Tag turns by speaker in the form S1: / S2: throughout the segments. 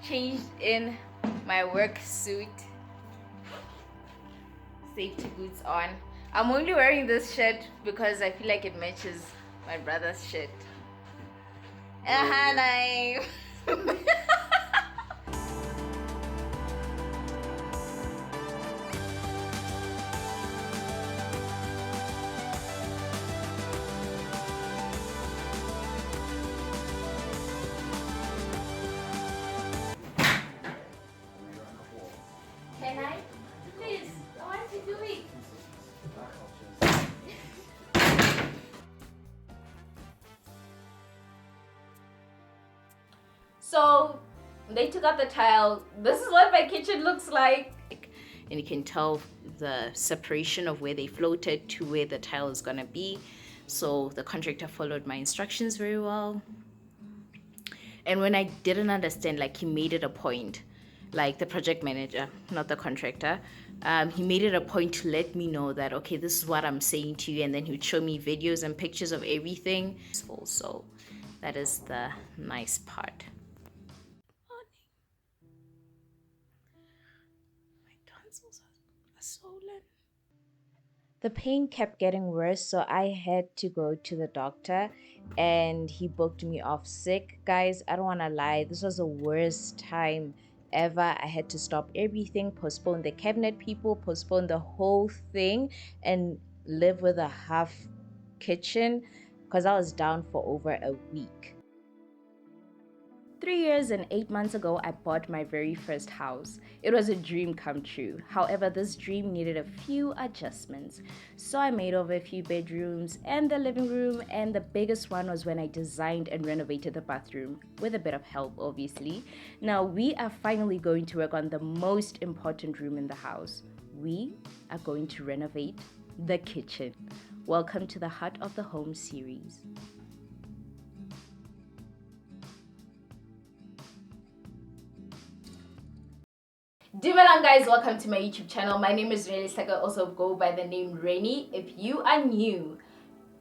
S1: changed in my work suit, safety boots on. I'm only wearing this shirt because I feel like it matches my brother's shirt. Nice. Can I? Please, I want to do it. So they took out the tile. This is what my kitchen looks like. And you can tell the separation of where they floated to where the tile is gonna be. So the contractor followed my instructions very well. And when I didn't understand, like, he made it a point, like the project manager, not the contractor, he made it a point to let me know that, okay, this is what I'm saying to you, and then he would show me videos and pictures of everything. So that is the nice part. My tonsils are swollen. The pain kept getting worse, so I had to go to the doctor, and he booked me off sick. Guys, I don't want to lie, this was the worst time ever. I had to stop everything, postpone the cabinet people, postpone the whole thing, and live with a half kitchen because I was down for over a week. 3 years and 8 months ago, I bought my very first house. It was a dream come true. However, this dream needed a few adjustments. So I made over a few bedrooms and the living room, and the biggest one was when I designed and renovated the bathroom, with a bit of help, obviously. Now we are finally going to work on the most important room in the house. We are going to renovate the kitchen. Welcome to the Heart of the Home series. Dumelang guys, welcome to my YouTube channel. My name is Reneilwe. I also go by the name Reni. If you are new,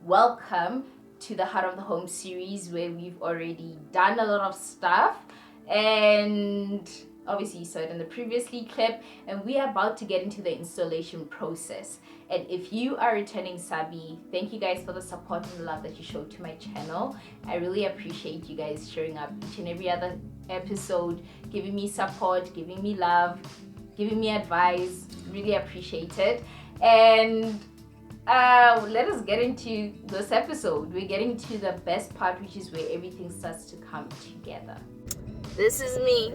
S1: welcome to the Heart of the Home series, where we've already done a lot of stuff, and obviously you saw it in the previously clip, and we are about to get into the installation process. And if you are returning Sabi, thank you guys for the support and the love that you showed to my channel. I really appreciate you guys showing up each and every other episode, giving me support, giving me love, giving me advice. Really appreciate it. And let us get into this episode. We're getting to the best part, which is where everything starts to come together. This is me,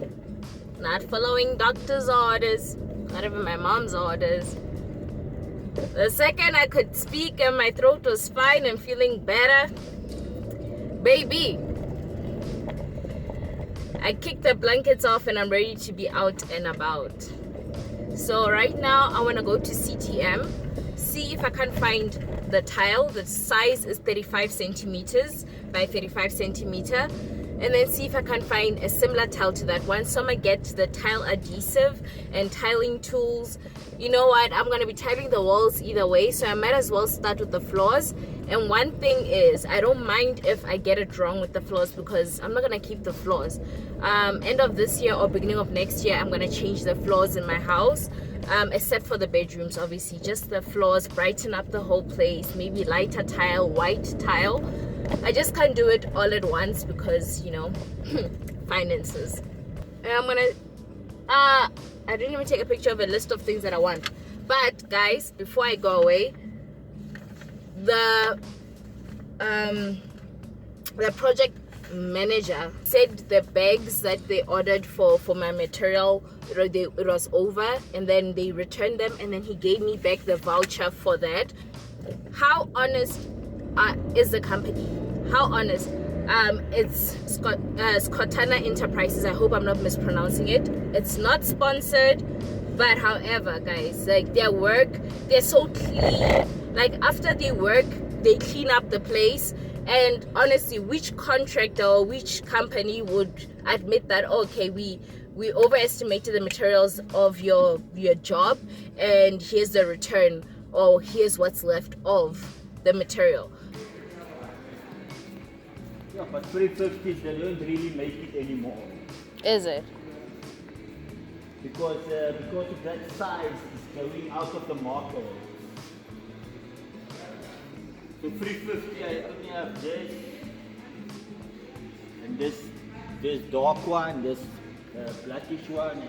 S1: not following doctor's orders, not even my mom's orders. The second I could speak and my throat was fine and feeling better, baby, I kicked the blankets off and I'm ready to be out and about. So right now I want to go to CTM, see if I can find the tile. The size is 35 centimeters by 35 centimeter, and then see if I can find a similar tile to that one. So I'm gonna get the tile adhesive and tiling tools. You know what, I'm gonna be tiling the walls either way, so I might as well start with the floors. And one thing is, I don't mind if I get it wrong with the floors, because I'm not gonna keep the floors. End of this year or beginning of next year, I'm gonna change the floors in my house, except for the bedrooms, obviously. Just the floors, brighten up the whole place, maybe lighter tile, white tile. I just can't do it all at once because, you know, finances. And I'm gonna I didn't even take a picture of a list of things that I want. But guys, before I go away, the project manager said the bags that they ordered for my material, it was over, and then they returned them, and then he gave me back the voucher for that. How honest is the company? How honest? It's Scottana Enterprises. I hope I'm not mispronouncing it. It's not sponsored, but however, guys, like, their work, they're so clean. Like, after they work, they clean up the place. And honestly, which contractor or which company would admit that, okay, we overestimated the materials of your job, and here's the return, or here's what's left of the material.
S2: Yeah, but 350, they don't really make it anymore.
S1: Is it?
S2: because of that size is going out of the market. So 350 I only have this and this dark one, this blackish one.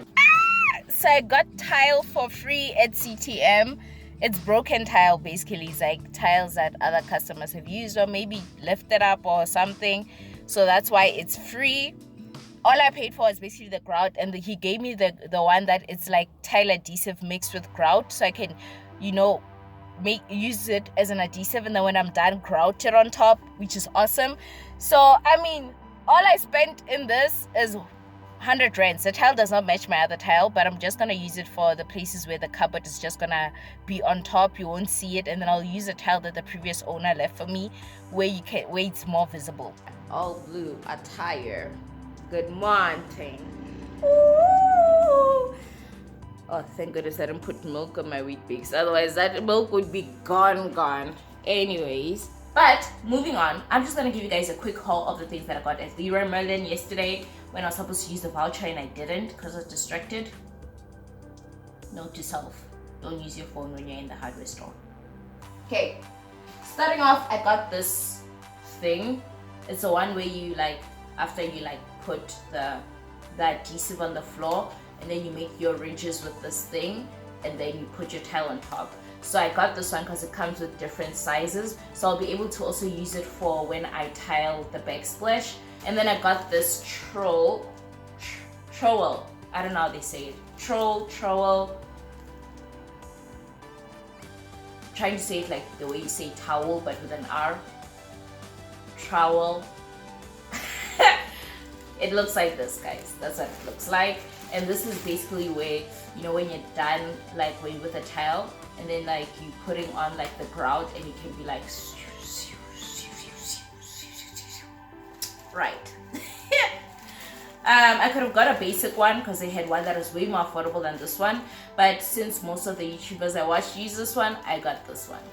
S1: So I got tile for free at CTM. It's broken tile basically. It's like tiles that other customers have used or maybe lifted up or something. So that's why it's free. All I paid for is basically the grout, and he gave me the one that it's like tile adhesive mixed with grout, so I can, you know, use it as an adhesive, and then when I'm done, grout it on top, which is awesome. So I mean, all I spent in this is 100 rands. The tile does not match my other tile, but I'm just gonna use it for the places where the cupboard is just gonna be on top. You won't see it, and then I'll use a tile that the previous owner left for me, where it's more visible. All blue attire. Good morning. Ooh. Oh, thank goodness I didn't put milk on my wheat bix. Otherwise, that milk would be gone. Anyways, but moving on, I'm just gonna give you guys a quick haul of the things that I got at the Remodel yesterday when I was supposed to use the voucher and I didn't because I was distracted. Note to self: don't use your phone when you're in the hardware store. Okay, starting off, I got this thing. It's the one where you after you put the adhesive on the floor, and then you make your ridges with this thing, and then you put your tile on top. So I got this one because it comes with different sizes, so I'll be able to also use it for when I tile the backsplash. And then I got this trowel. I don't know how they say it. Trowel. Trying to say it like the way you say towel, but with an R. Trowel. It looks like this, guys. That's what it looks like. And this is basically where, you know, when you're done with a tile, and then you putting on the grout, and you can be right. I could have got a basic one because they had one that was way more affordable than this one, but since most of the YouTubers I watched use this one, I got this one.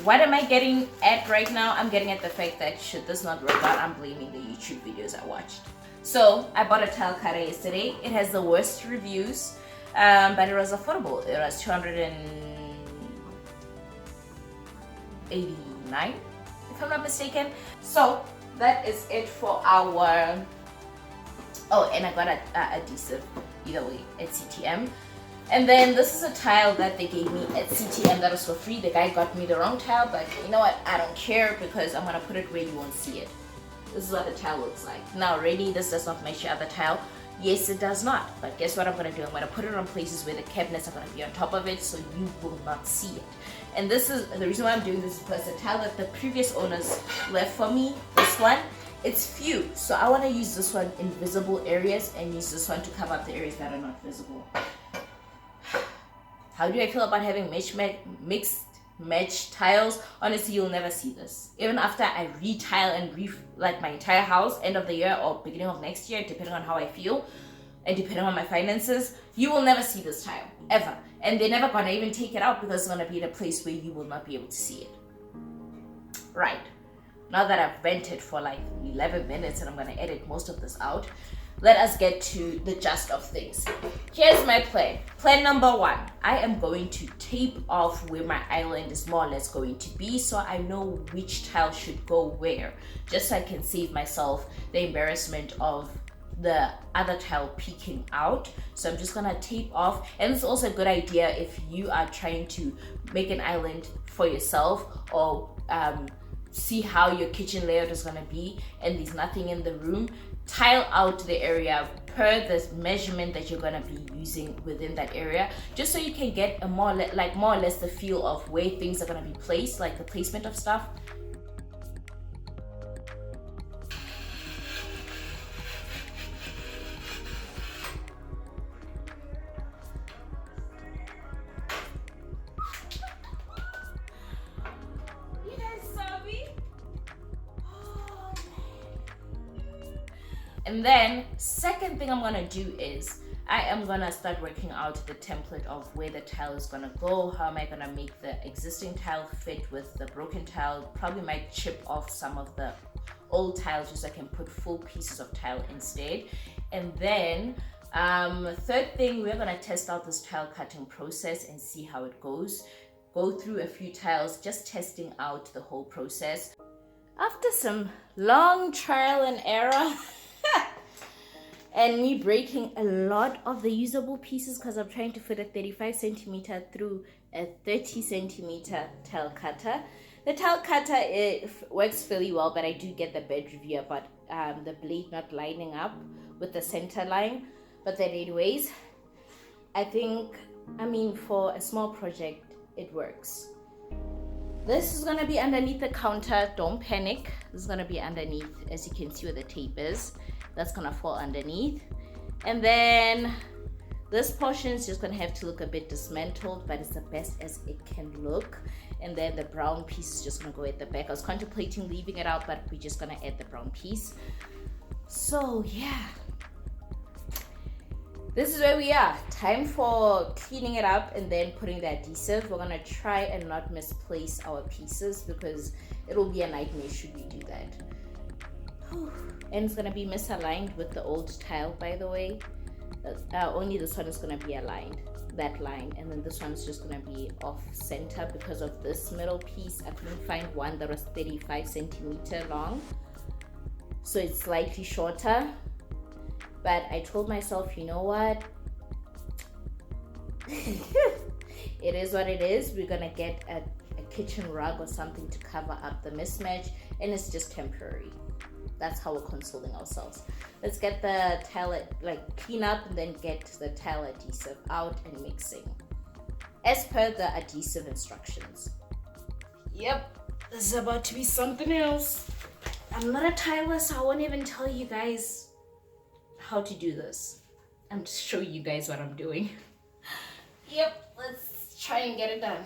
S1: What am I getting at right now? I'm getting at the fact that should this not work out, I'm blaming the YouTube videos I watched. So I bought a tile cutter yesterday. It has the worst reviews, but it was affordable. It was $289, if I'm not mistaken. So that is it for our... Oh, and I got a adhesive either way at CTM. And then this is a tile that they gave me at CTM that was for free. The guy got me the wrong tile, but you know what? I don't care because I'm gonna put it where you won't see it. This is what the tile looks like. Now, really, this does not match your other tile. Yes, it does not. But guess what I'm gonna do? I'm gonna put it on places where the cabinets are gonna be on top of it, so you will not see it. And this is the reason why I'm doing this, because the tile that the previous owners left for me, this one, it's few. So I want to use this one in visible areas and use this one to cover up the areas that are not visible. How do I feel about having mixed match tiles? Honestly, you'll never see this. Even after I retile and my entire house, end of the year or beginning of next year, depending on how I feel and depending on my finances, you will never see this tile, ever. And they're never gonna even take it out because it's gonna be in a place where you will not be able to see it. Right. Now that I've vented for 11 minutes and I'm gonna edit most of this out, let us get to the gist of things. Here's my plan. Plan number one, I am going to tape off where my island is more or less going to be, so I know which tile should go where, just so I can save myself the embarrassment of the other tile peeking out. So I'm just gonna tape off, and it's also a good idea if you are trying to make an island for yourself or see how your kitchen layout is gonna be and there's nothing in the room. Tile out the area per the measurement that you're gonna be using within that area, just so you can get a more or less the feel of where things are gonna be placed, like the placement of stuff. And then second thing I'm gonna do is I am gonna start working out the template of where the tile is gonna go. How am I gonna make the existing tile fit with the broken tile? Probably might chip off some of the old tiles just so I can put full pieces of tile instead. And then Third thing, we're gonna test out this tile cutting process and see how it goes. Go through a few tiles, just testing out the whole process. After some long trial and error and me breaking a lot of the usable pieces because I'm trying to fit a 35 centimeter through a 30 centimeter tile cutter. The tile cutter, it works fairly well, but I do get the bad review about the blade not lining up with the center line. But then anyways, I mean for a small project, it works. This is gonna be underneath the counter. Don't panic. This is gonna be underneath, as you can see where the tape is. That's gonna fall underneath. And then this portion is just gonna have to look a bit dismantled, but it's the best as it can look. And then the brown piece is just gonna go at the back. I was contemplating leaving it out, but we're just gonna add the brown piece. So yeah. This is where we are. Time for cleaning it up and then putting the adhesive. We're gonna try and not misplace our pieces because it will be a nightmare should we do that. And it's gonna be misaligned with the old tile, by the way. Only this one is gonna be aligned, that line, and then this one's just gonna be off center because of this middle piece. I couldn't find one that was 35 centimeter long, so it's slightly shorter. But I told myself, you know what? It is what it is. We're gonna get a kitchen rug or something to cover up the mismatch, and it's just temporary. That's how we're consoling ourselves. Let's get the tile, clean up and then get the tile adhesive out and mixing as per the adhesive instructions. Yep, this is about to be something else. I'm not a tiler, so I won't even tell you guys how to do this. I'm just showing you guys what I'm doing. Yep, let's try and get it done.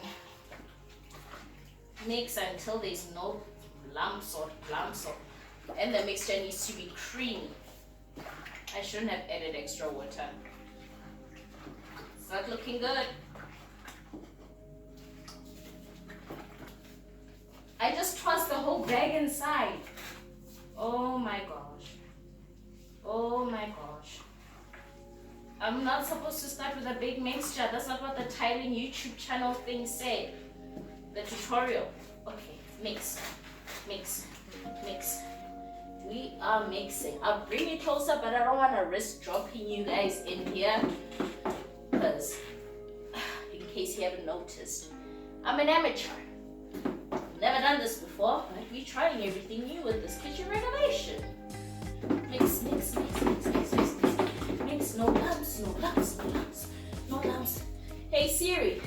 S1: Mix until there's no lumps or and the mixture needs to be creamy. I shouldn't have added extra water. It's not looking good. I just tossed the whole bag inside. Oh my gosh. Oh my gosh. I'm not supposed to start with a big mixture. That's not what the tiling YouTube channel thing said. The tutorial. Okay, mix. We are mixing. I'll bring it closer, but I don't want to risk dropping you guys in here because in case you haven't noticed, I'm an amateur. Never done this before, but we're trying everything new with this kitchen renovation. Mix. No lumps. Hey Siri,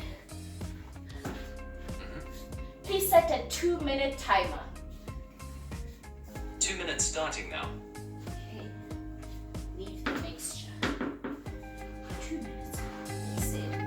S1: please set a 2-minute timer.
S3: 2 minutes starting now.
S1: Okay, leave the mixture. 2 minutes, he said.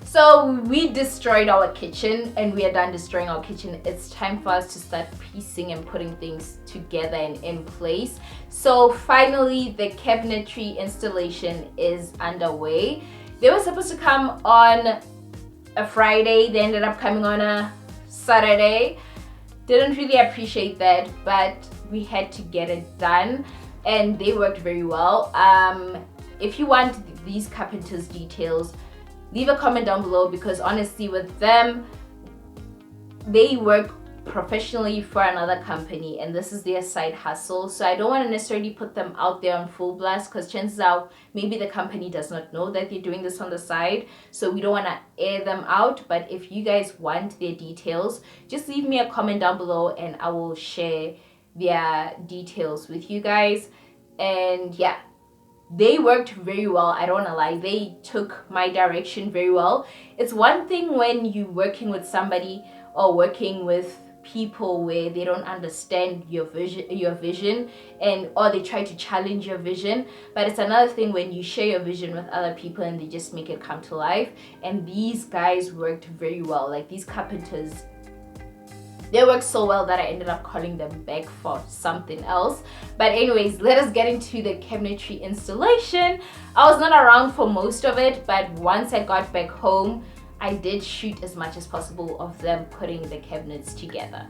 S1: So we destroyed our kitchen and we are done destroying our kitchen. It's time for us to start piecing and putting things together and in place. So finally the cabinetry installation is underway. They were supposed to come on a Friday. They ended up coming on a Saturday. Didn't really appreciate that, but we had to get it done and they worked very well. If you want these carpenters details, leave a comment down below, because honestly with them, they work professionally for another company, and this is their side hustle. So I don't want to necessarily put them out there on full blast, because chances are maybe the company does not know that they're doing this on the side, so we don't want to air them out. But if you guys want their details, just leave me a comment down below and I will share their details with you guys. And yeah, they worked very well. I don't want to lie, they took my direction very well. It's one thing when you're working with somebody or working with people where they don't understand your vision and or they try to challenge your vision, but it's another thing when you share your vision with other people and they just make it come to life. And these guys worked very well. Like, these carpenters, they worked so well that I ended up calling them back for something else. But anyways, let us get into the cabinetry installation. I was not around for most of it, but once I got back home, I did shoot as much as possible of them putting the cabinets together.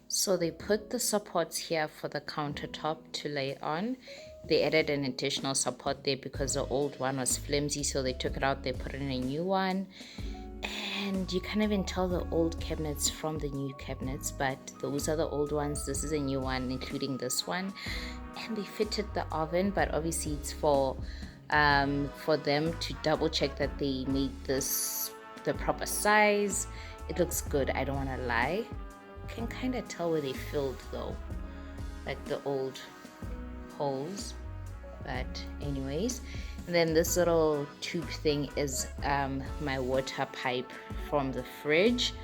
S1: So they put the supports here for the countertop to lay on. They added an additional support there because the old one was flimsy, so they took it out, they put in a new one. And you can't even tell the old cabinets from the new cabinets, but those are the old ones. This is a new one, including this one. And they fitted the oven, but obviously it's for them to double check that they made this the proper size. It looks good, I don't want to lie. Can kind of tell where they filled though, like the old holes. But anyways, and then this little tube thing is my water pipe from the fridge.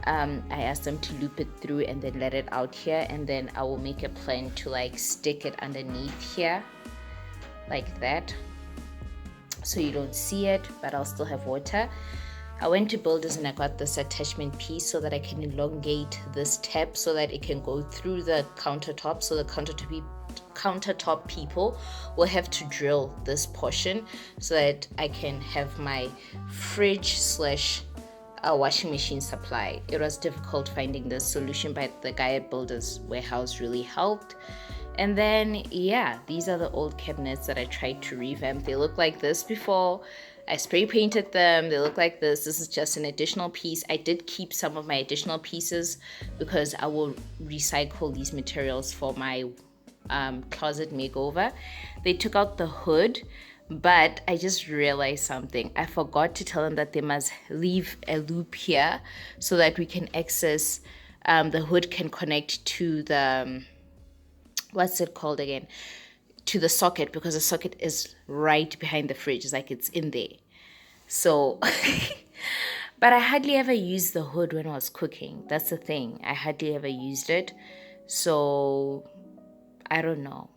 S1: I asked them to loop it through and then let it out here, and then I will make a plan to like stick it underneath here like that, so you don't see it, but I'll still have water. I went to Builders and I got this attachment piece so that I can elongate this tab so that it can go through the countertop. So the countertop people will have to drill this portion so that I can have my fridge slash washing machine supply. It was difficult finding this solution, but the guy at Builders Warehouse really helped. And then yeah, these are the old cabinets that I tried to revamp. They look like this before. I spray painted them. They look like this. This is just an additional piece. I did keep some of my additional pieces because I will recycle these materials for my closet makeover. They took out the hood, but I just realized something. I forgot to tell them that they must leave a loop here so that we can access, the hood can connect to the what's it called again, to the socket, because the socket is right behind the fridge. It's like it's in there. So, but I hardly ever used the hood when I was cooking. That's the thing. I hardly ever used it. So, I don't know.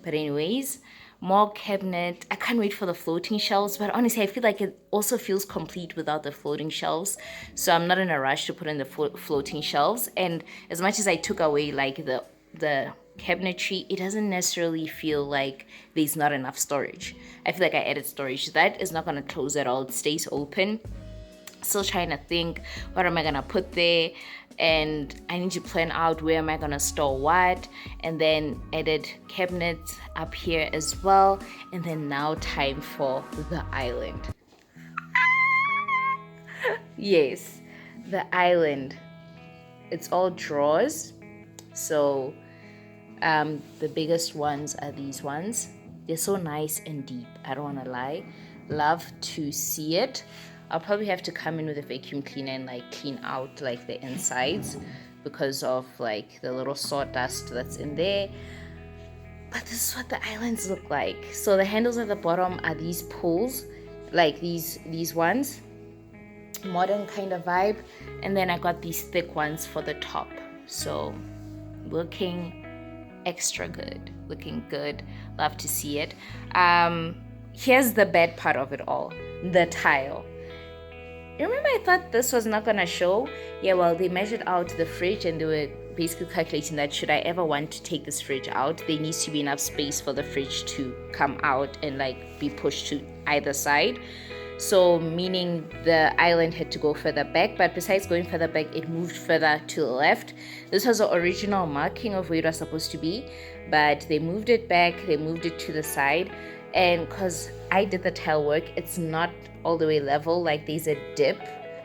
S1: But anyways, more cabinet. I can't wait for the floating shelves. But honestly, I feel like it also feels complete without the floating shelves. So I'm not in a rush to put in the floating shelves. And as much as I took away like the cabinetry, it doesn't necessarily feel like there's not enough storage. I feel like I added storage. That is not going to close at all. It stays open. Still trying to think, what am I going to put there? And I need to plan out where am I going to store what. And then added cabinets up here as well. And then now time for the island. Yes, the island. It's all drawers. So the biggest ones are these ones. They're so nice and deep. I don't want to lie. Love to see it. I'll probably have to come in with a vacuum cleaner and like clean out like the insides because of like the little sawdust that's in there. But this is what the islands look like. So the handles at the bottom are these pulls, like these ones, modern kind of vibe. And then I got these thick ones for the top. So looking extra good, looking good. Love to see it. Here's the bad part of it all, the tile. Remember I thought this was not gonna show? Yeah, well, they measured out the fridge and they were basically calculating that should I ever want to take this fridge out, there needs to be enough space for the fridge to come out and like be pushed to either side. So meaning the island had to go further back, but besides going further back, it moved further to the left. This was the original marking of where it was supposed to be, but they moved it back, they moved it to the side. And because I did the tile work, it's not all the way level. Like there's a dip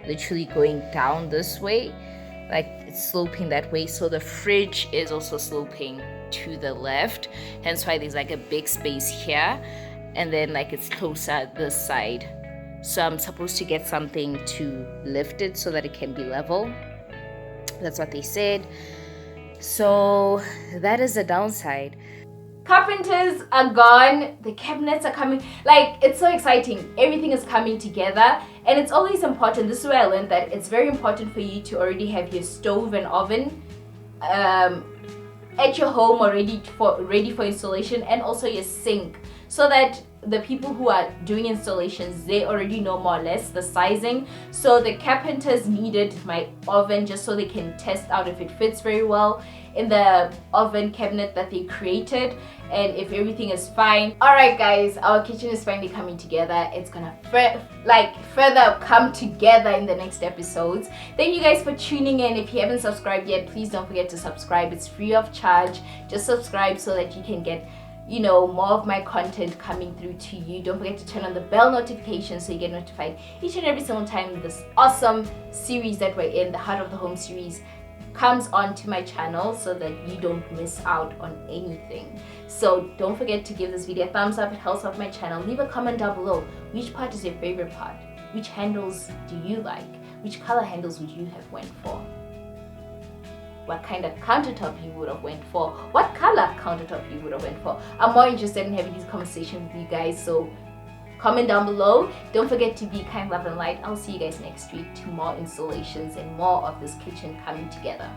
S1: literally going down this way, like it's sloping that way. So the fridge is also sloping to the left, hence why there's like a big space here, and then like it's closer this side. So I'm supposed to get something to lift it so that it can be level. That's what they said. So that is the downside. Carpenters are gone, the cabinets are coming. Like, it's so exciting. Everything is coming together, and it's always important. This is where I learned that it's very important for you to already have your stove and oven at your home already ready for installation, and also your sink, so that the people who are doing installations, they already know more or less the sizing. So the carpenters needed my oven just so they can test out if it fits very well in the oven cabinet that they created, and if everything is fine. All right guys, our kitchen is finally coming together. It's gonna further come together in the next episodes. Thank you guys for tuning in. If you haven't subscribed yet, please don't forget to subscribe. It's free of charge. Just subscribe so that you can get more of my content coming through to you. Don't forget to turn on the bell notification so you get notified each and every single time this awesome series that we're in, the Heart of the Home series, comes onto my channel, so that you don't miss out on anything. So don't forget to give this video a thumbs up. It helps out my channel. Leave a comment down below. Which part is your favorite part? Which handles do you like? Which color handles would you have went for? What kind of countertop you would have went for? What color countertop you would have went for? I'm more interested in having this conversation with you guys, so comment down below. Don't forget to be kind, love, and light. I'll see you guys next week to more installations and more of this kitchen coming together.